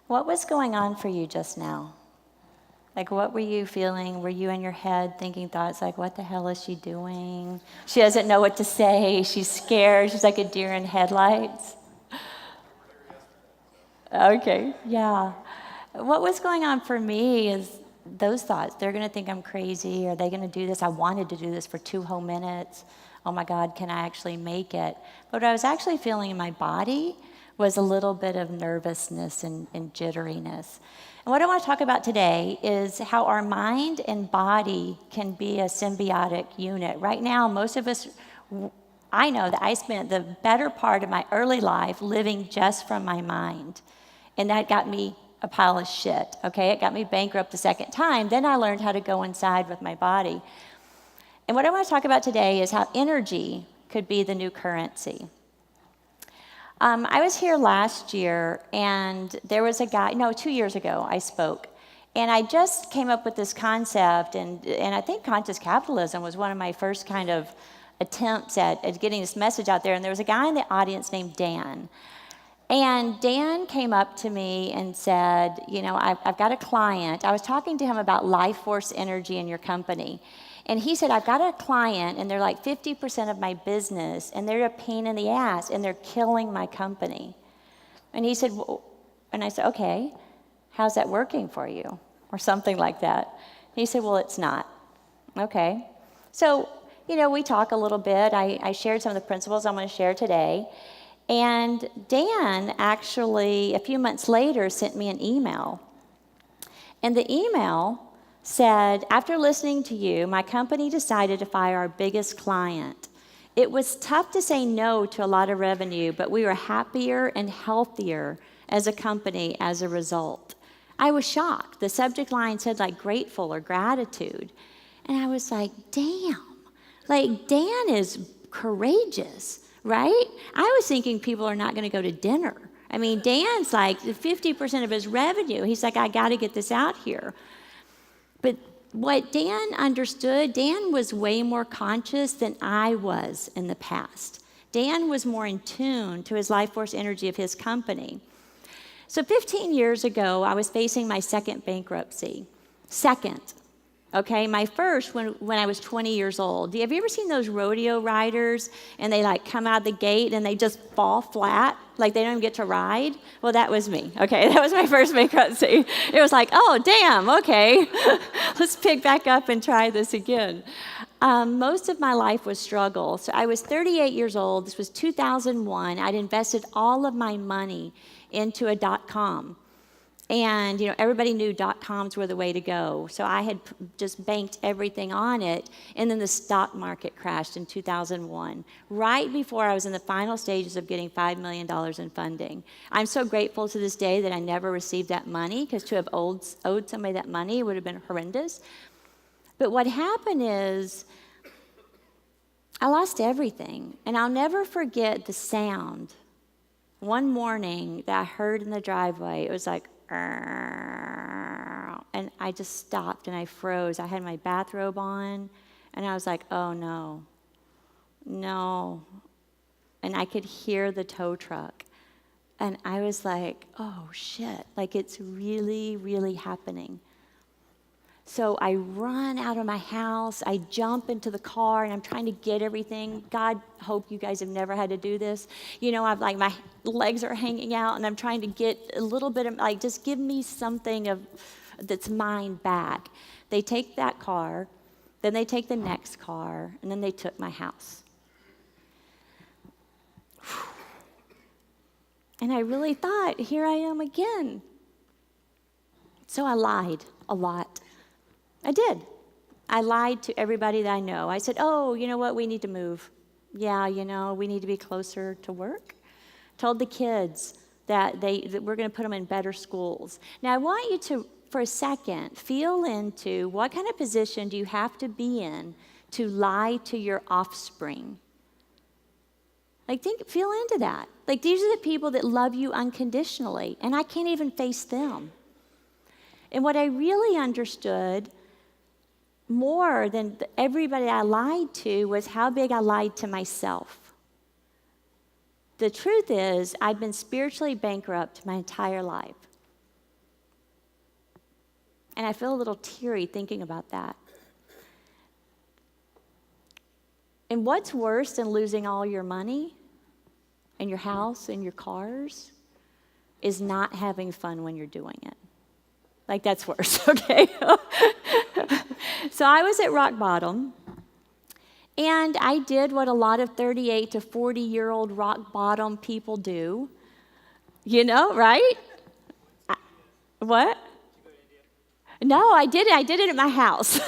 What was going on for you just now? Like, what were you feeling? Were you in your head thinking thoughts like, what the hell is she doing? She doesn't know what to say. She's scared. She's like a deer in headlights. Okay, yeah. What was going on for me is those thoughts. They're going to think I'm crazy. Are they going to do this? I wanted to do this for 2 whole minutes. Oh my God, can I actually make it? But what I was actually feeling in my body was a little bit of nervousness and jitteriness. And what I want to talk about today is how our mind and body can be a symbiotic unit. Right now, most of us, I know that I spent the better part of my early life living just from my mind. And that got me a pile of shit, okay? It got me bankrupt the second time. Then I learned how to go inside with my body. And what I want to talk about today is how energy could be the new currency. I was here last year, and there was a guy, 2 years ago I spoke, and I just came up with this concept, and I think Conscious Capitalism was one of my first kind of attempts at getting this message out there, and there was a guy in the audience named Dan. And Dan came up to me and said, I've got a client. I was talking to him about life force energy in your company. And he said, I've got a client, and they're like 50% of my business, and they're a pain in the ass, and they're killing my company. And he said, and I said, okay, how's that working for you? Or something like that. And he said, well, it's not. Okay. So, we talk a little bit. I shared some of the principles I'm going to share today. And Dan actually, a few months later, sent me an email. And the email said, after listening to you, my company decided to fire our biggest client. It was tough to say no to a lot of revenue, but we were happier and healthier as a company as a result. I was shocked. The subject line said like grateful or gratitude. And I was like, damn, like Dan is courageous, right? I was thinking people are not going to go to dinner. I mean, Dan's like 50% of his revenue. He's like, I got to get this out here. But what Dan understood, Dan was way more conscious than I was in the past. Dan was more in tune to his life force energy of his company. So 15 years ago, I was facing my second bankruptcy. Second. Okay, my first when I was 20 years old. Have you ever seen those rodeo riders and they like come out the gate and they just fall flat, like they don't even get to ride? Well, that was me. Okay, that was my first bankruptcy. It was like, oh, damn, okay, let's pick back up and try this again. Most of my life was struggle. So I was 38 years old. This was 2001. I'd invested all of my money into a .com. And, everybody knew .coms were the way to go. So I had just banked everything on it. And then the stock market crashed in 2001, right before I was in the final stages of getting $5 million in funding. I'm so grateful to this day that I never received that money, because to have owed somebody that money would have been horrendous. But what happened is I lost everything. And I'll never forget the sound one morning that I heard in the driveway. It was like, and I just stopped and I froze. I had my bathrobe on, and I was like, oh, no. And I could hear the tow truck. And I was like, oh, shit, like it's really, really happening. So I run out of my house, I jump into the car, and I'm trying to get everything. God, hope you guys have never had to do this. I've like my legs are hanging out, and I'm trying to get a little bit of, like, just give me something that's mine back. They take that car, then they take the next car, and then they took my house. And I really thought, here I am again. So I lied a lot. I did. I lied to everybody that I know. I said, oh, you know what, we need to move. Yeah, we need to be closer to work. Told the kids that we're going to put them in better schools. Now, I want you to, for a second, feel into what kind of position do you have to be in to lie to your offspring. Like, feel into that. Like, these are the people that love you unconditionally, and I can't even face them. And what I really understood more than everybody I lied to was how big I lied to myself. The truth is, I've been spiritually bankrupt my entire life. And I feel a little teary thinking about that. And what's worse than losing all your money and your house and your cars is not having fun when you're doing it. Like, that's worse, okay? So I was at rock bottom, and I did what a lot of 38 to 40-year-old rock bottom people do. You know, right? What? No, I did it. I did it at my house.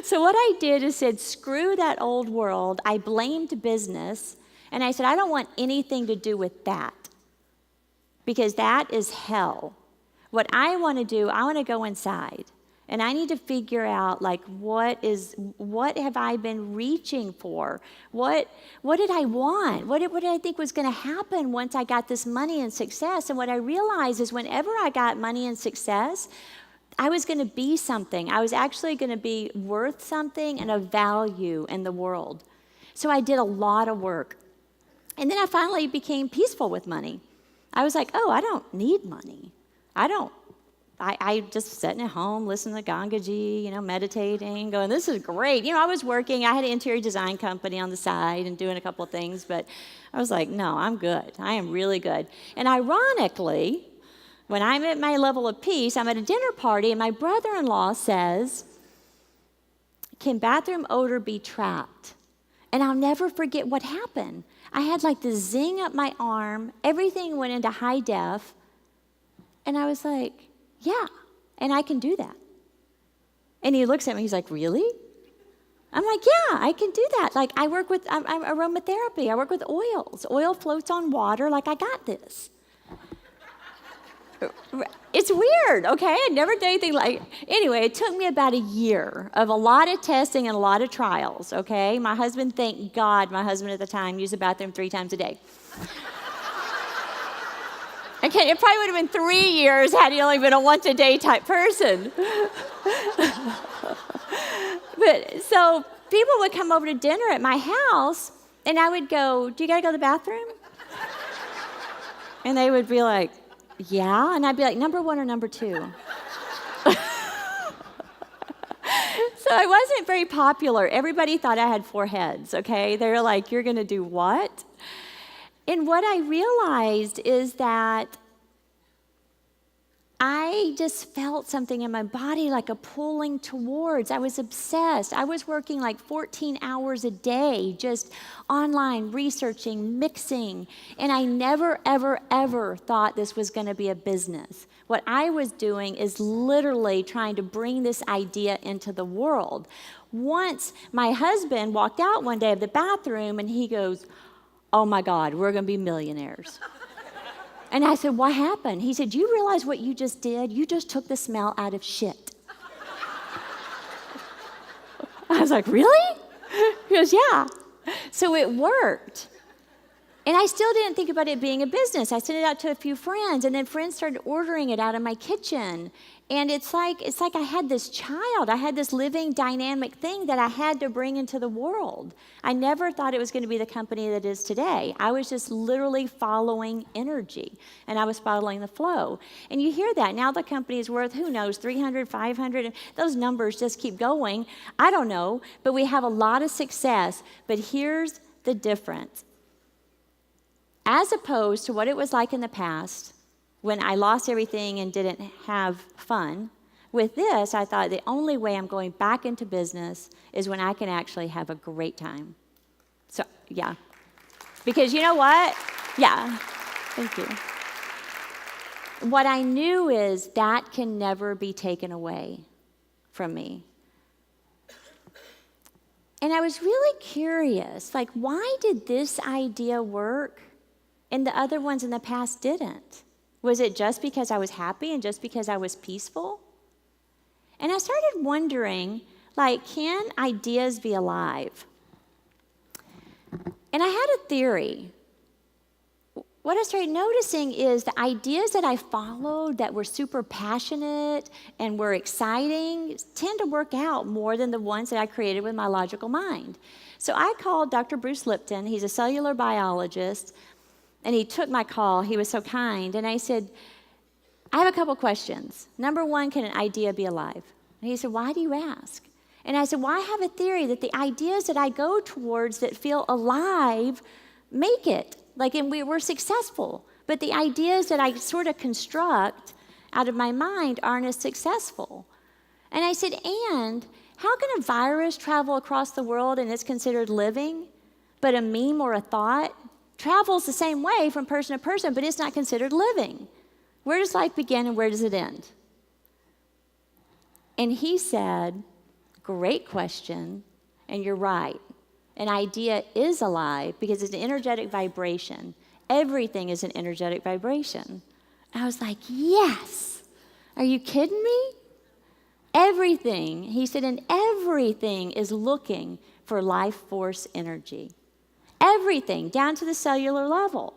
So what I did is said, screw that old world. I blamed business, and I said, I don't want anything to do with that, because that is hell. What I want to do, I want to go inside, and I need to figure out, like, what have I been reaching for? What did I want? What did I think was going to happen once I got this money and success? And what I realized is whenever I got money and success, I was going to be something. I was actually going to be worth something and of value in the world. So I did a lot of work. And then I finally became peaceful with money. I was like, oh, I don't need money. I just sitting at home, listening to Gangaji, meditating, going, this is great. I was working. I had an interior design company on the side and doing a couple of things, but I was like, no, I'm good. I am really good. And ironically, when I'm at my level of peace, I'm at a dinner party, and my brother-in-law says, can bathroom odor be trapped? And I'll never forget what happened. I had like the zing up my arm. Everything went into high def. And I was like, yeah, and I can do that. And he looks at me, he's like, really? I'm like, yeah, I can do that. Like, I'm aromatherapy. I work with oils. Oil floats on water. Like, I got this. It's weird, okay? I never did anything like. Anyway, it took me about a year of a lot of testing and a lot of trials, okay? My husband, thank God, my husband at the time used the bathroom 3 times a day. Okay, it probably would have been 3 years had he only been a once-a-day type person. But so people would come over to dinner at my house, and I would go, do you got to go to the bathroom? And they would be like, yeah. And I'd be like, number 1 or number 2? So I wasn't very popular. Everybody thought I had 4 heads, okay? They were like, you're going to do what? And what I realized is that I just felt something in my body, like a pulling towards. I was obsessed. I was working like 14 hours a day, just online, researching, mixing. And I never, ever, ever thought this was going to be a business. What I was doing is literally trying to bring this idea into the world. Once my husband walked out one day of the bathroom, and he goes, oh my God, we're going to be millionaires. And I said, what happened? He said, do you realize what you just did? You just took the smell out of shit. I was like, really? He goes, yeah. So it worked. And I still didn't think about it being a business. I sent it out to a few friends, and then friends started ordering it out of my kitchen. And it's like I had this child. I had this living, dynamic thing that I had to bring into the world. I never thought it was going to be the company that it is today. I was just literally following energy, and I was following the flow. And you hear that. Now the company is worth, who knows, 300, 500. Those numbers just keep going. I don't know, but we have a lot of success. But here's the difference. As opposed to what it was like in the past, when I lost everything and didn't have fun, with this, I thought the only way I'm going back into business is when I can actually have a great time. So, yeah. Because you know what? Yeah. Thank you. What I knew is that can never be taken away from me. And I was really curious, like, why did this idea work and the other ones in the past didn't? Was it just because I was happy and just because I was peaceful? And I started wondering, like, can ideas be alive? And I had a theory. What I started noticing is the ideas that I followed that were super passionate and were exciting tend to work out more than the ones that I created with my logical mind. So I called Dr. Bruce Lipton. He's a cellular biologist. And he took my call. He was so kind. And I said, I have a couple questions. Number one, can an idea be alive? And he said, why do you ask? And I said, well, I have a theory that the ideas that I go towards that feel alive make it. Like, and we're successful. But the ideas that I sort of construct out of my mind aren't as successful. And I said, and how can a virus travel across the world and it's considered living, but a meme or a thought travels the same way from person to person, but it's not considered living? Where does life begin and where does it end? And he said, great question, and you're right. An idea is alive because it's an energetic vibration. Everything is an energetic vibration. I was like, yes. Are you kidding me? Everything, he said, and everything is looking for life force energy. Everything, down to the cellular level.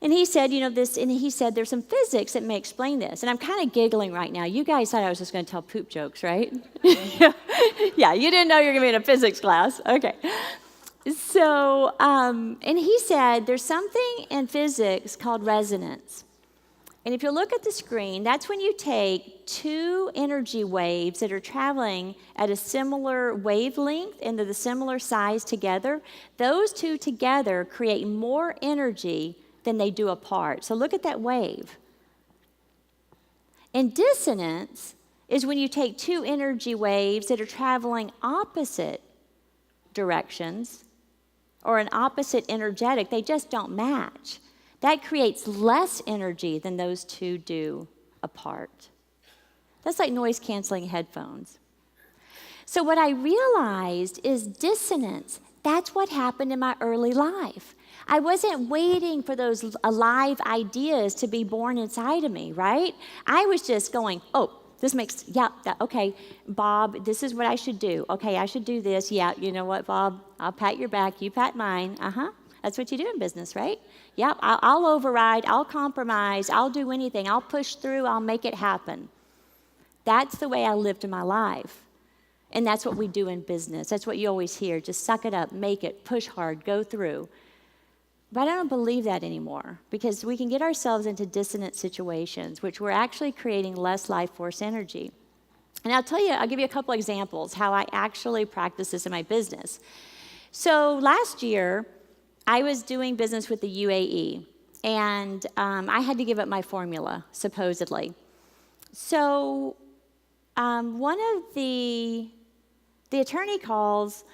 And he said, there's some physics that may explain this. And I'm kind of giggling right now. You guys thought I was just going to tell poop jokes, right? Yeah, you didn't know you were going to be in a physics class. Okay. So, and he said there's something in physics called resonance. And if you look at the screen, that's when you take two energy waves that are traveling at a similar wavelength and they're the similar size together. Those two together create more energy than they do apart. So look at that wave. And dissonance is when you take two energy waves that are traveling opposite directions or an opposite energetic, they just don't match. That creates less energy than those two do apart. That's like noise-canceling headphones. So what I realized is dissonance. That's what happened in my early life. I wasn't waiting for those alive ideas to be born inside of me, right? I was just going, okay, Bob, this is what I should do. Okay, I should do this. Yeah, you know what, Bob? I'll pat your back, you pat mine. That's what you do in business, right? Yep, I'll override, I'll compromise, I'll do anything. I'll push through, I'll make it happen. That's the way I lived in my life. And that's what we do in business. That's what you always hear. Just suck it up, make it, push hard, go through. But I don't believe that anymore because we can get ourselves into dissonant situations, which we're actually creating less life force energy. And I'll give you a couple examples how I actually practice this in my business. So last year, I was doing business with the UAE, and I had to give up my formula, supposedly. So one of the attorney calls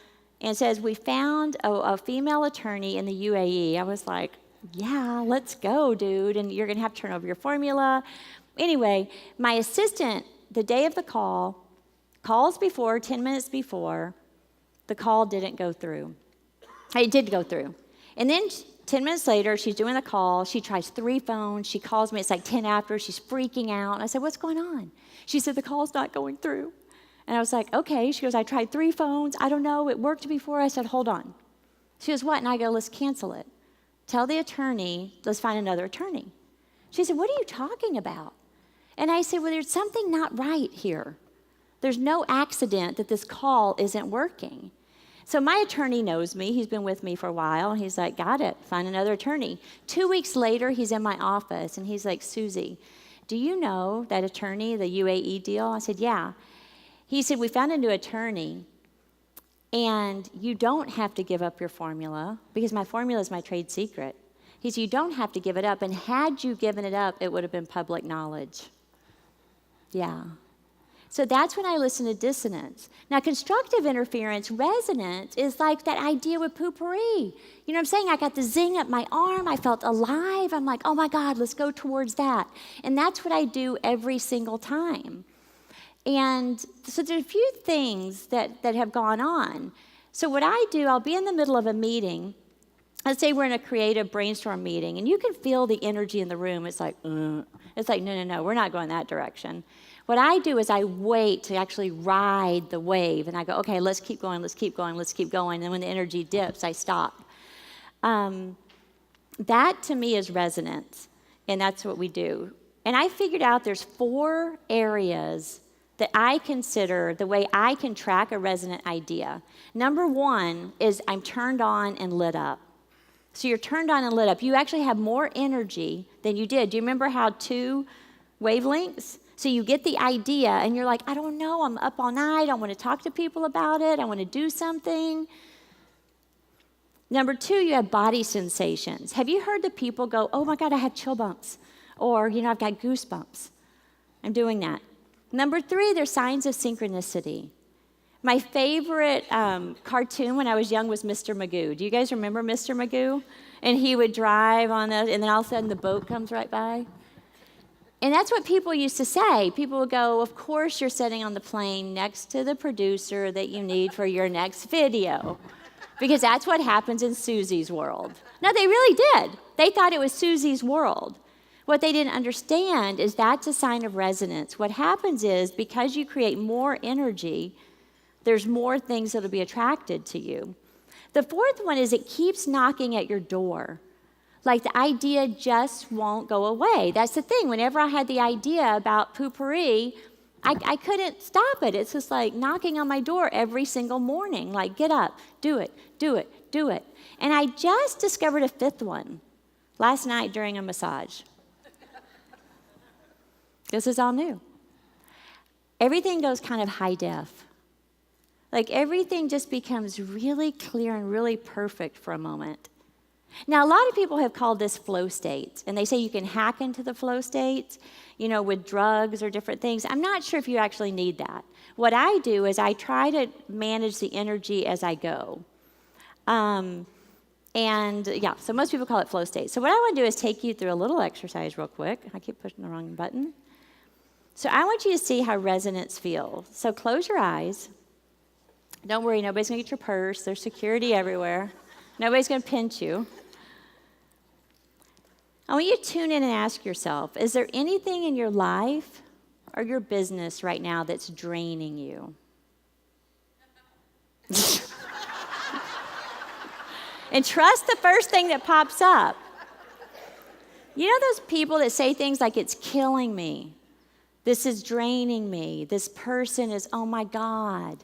and says, we found a female attorney in the UAE. I was like, yeah, let's go, dude, and you're going to have to turn over your formula. Anyway, my assistant, the day of the call, calls before, 10 minutes before, the call didn't go through. It did go through. And then 10 minutes later, she's doing the call. She tries 3 phones. She calls me. It's like 10 after. She's freaking out. And I said, what's going on? She said, the call's not going through. And I was like, okay. She goes, I tried 3 phones. I don't know. It worked before. I said, hold on. She goes, what? And I go, let's cancel it. Tell the attorney, let's find another attorney. She said, what are you talking about? And I said, well, there's something not right here. There's no accident that this call isn't working. So my attorney knows me. He's been with me for a while. He's like, got it. Find another attorney. 2 weeks later, he's in my office, and he's like, Suzy, do you know that attorney, the UAE deal? I said, yeah. He said, we found a new attorney, and you don't have to give up your formula because my formula is my trade secret. He said, you don't have to give it up, and had you given it up, it would have been public knowledge. Yeah. So that's when I listen to dissonance. Now, constructive interference, resonance, is like that idea with Poo-Pourri. You know what I'm saying? I got the zing up my arm. I felt alive. I'm like, oh, my God, let's go towards that. And that's what I do every single time. And so there's a few things that have gone on. So what I do, I'll be in the middle of a meeting. Let's say we're in a creative brainstorm meeting, and you can feel the energy in the room. It's like, no, we're not going that direction. What I do is I wait to actually ride the wave, and I go, okay, let's keep going. And when the energy dips, I stop. That, to me, is resonance, and that's what we do. And I figured out there's 4 areas that I consider the way I can track a resonant idea. Number 1 is I'm turned on and lit up. So you're turned on and lit up. You actually have more energy than you did. Do you remember how 2 wavelengths. So you get the idea and you're like, I don't know, I'm up all night, I want to talk to people about it, I want to do something. Number 2, you have body sensations. Have you heard the people go, oh my God, I have chill bumps, or I've got goosebumps? I'm doing that. Number 3, there's signs of synchronicity. My favorite cartoon when I was young was Mr. Magoo. Do you guys remember Mr. Magoo? And he would drive on and then all of a sudden the boat comes right by. And that's what people used to say. People would go, of course you're sitting on the plane next to the producer that you need for your next video. Because that's what happens in Suzy's world. No, they really did. They thought it was Suzy's world. What they didn't understand is that's a sign of resonance. What happens is because you create more energy, there's more things that will be attracted to you. The 4th one is it keeps knocking at your door. Like the idea just won't go away. That's the thing. Whenever I had the idea about Poo-Pourri, I couldn't stop it. It's just like knocking on my door every single morning. Like, get up, do it, do it, do it. And I just discovered a 5th one last night during a massage. This is all new. Everything goes kind of high def. Like everything just becomes really clear and really perfect for a moment. Now, a lot of people have called this flow states, and they say you can hack into the flow states, with drugs or different things. I'm not sure if you actually need that. What I do is I try to manage the energy as I go. So most people call it flow state. So what I want to do is take you through a little exercise real quick. I keep pushing the wrong button. So I want you to see how resonance feels. So close your eyes. Don't worry, nobody's going to get your purse. There's security everywhere. Nobody's going to pinch you. I want you to tune in and ask yourself, is there anything in your life or your business right now that's draining you? And trust the first thing that pops up. You know those people that say things like, it's killing me. This is draining me. This person is, oh my God.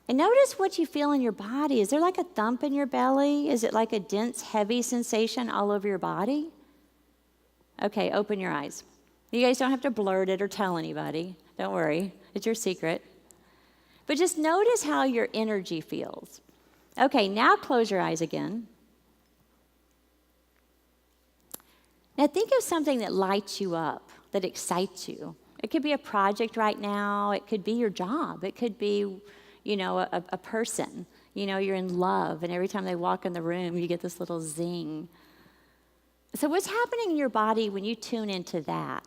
And notice what you feel in your body. Is there like a thump in your belly? Is it like a dense, heavy sensation all over your body? Okay, open your eyes. You guys don't have to blurt it or tell anybody. Don't worry, it's your secret. But just notice how your energy feels. Okay, now close your eyes again. Now think of something that lights you up, that excites you. It could be a project right now. It could be your job. It could be a person, you're in love, and every time they walk in the room, you get this little zing. So what's happening in your body when you tune into that?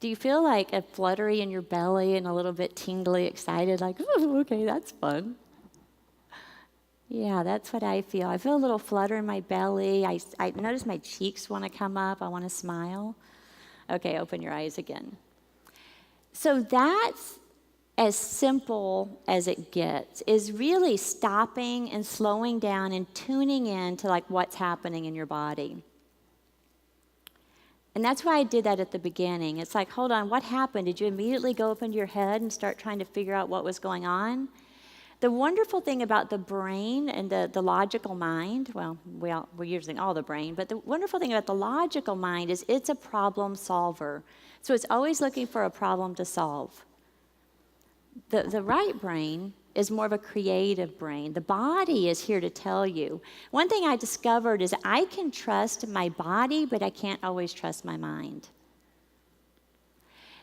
Do you feel like a fluttery in your belly and a little bit tingly, excited, like, oh, okay, that's fun? Yeah, that's what I feel. I feel a little flutter in my belly. I notice my cheeks want to come up. I want to smile. Okay, open your eyes again. So that's as simple as it gets, is really stopping and slowing down and tuning in to like what's happening in your body. And that's why I did that at the beginning. It's like, hold on, what happened? Did you immediately go up into your head and start trying to figure out what was going on? The wonderful thing about the brain and the logical mind, well, we're using all the brain, but the wonderful thing about the logical mind is it's a problem solver. So it's always looking for a problem to solve. The right brain is more of a creative brain. The body is here to tell you. One thing I discovered is I can trust my body, but I can't always trust my mind.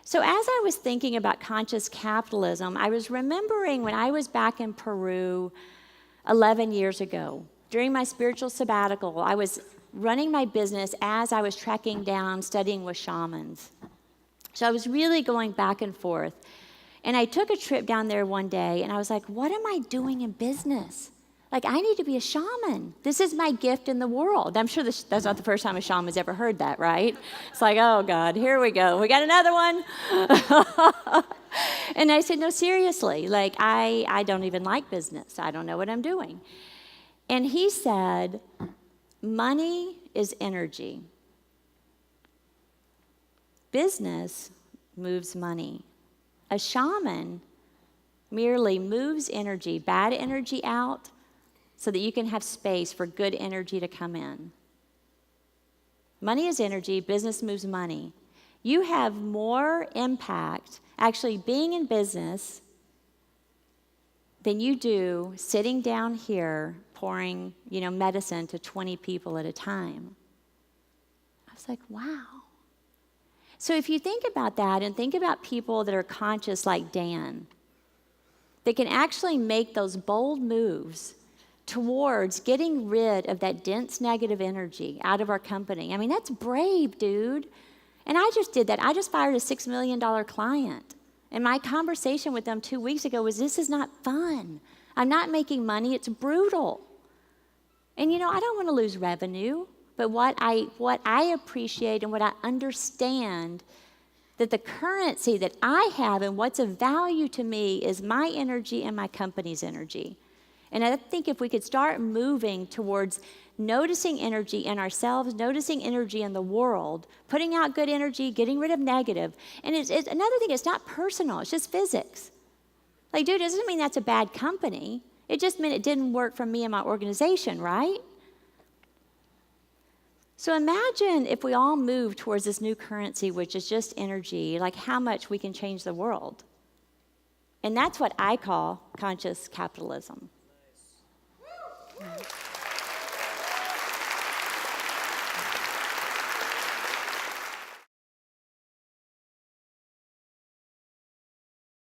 So as I was thinking about conscious capitalism, I was remembering when I was back in Peru 11 years ago. During my spiritual sabbatical, I was running my business as I was trekking down, studying with shamans. So I was really going back and forth. And I took a trip down there one day, and I was like, what am I doing in business? Like, I need to be a shaman. This is my gift in the world. I'm sure that's not the first time a shaman's ever heard that, right? It's like, oh, God, here we go. We got another one. And I said, no, seriously. Like, I don't even like business. I don't know what I'm doing. And he said, money is energy. Business moves money. A shaman merely moves energy, bad energy out, so that you can have space for good energy to come in. Money is energy. Business moves money. You have more impact actually being in business than you do sitting down here pouring, medicine to 20 people at a time. I was like, wow. So if you think about that and think about people that are conscious like Dan, that can actually make those bold moves towards getting rid of that dense negative energy out of our company. I mean, that's brave, dude. And I just did that. I just fired a $6 million client. And my conversation with them 2 weeks ago was, this is not fun. I'm not making money. It's brutal. And, I don't want to lose revenue. But what I appreciate and what I understand, that the currency that I have and what's of value to me is my energy and my company's energy. And I think if we could start moving towards noticing energy in ourselves, noticing energy in the world, putting out good energy, getting rid of negative. And it's another thing, it's not personal, it's just physics. Like, dude, it doesn't mean that's a bad company. It just meant it didn't work for me and my organization, right? So imagine if we all move towards this new currency, which is just energy, like how much we can change the world. And that's what I call conscious capitalism. Nice.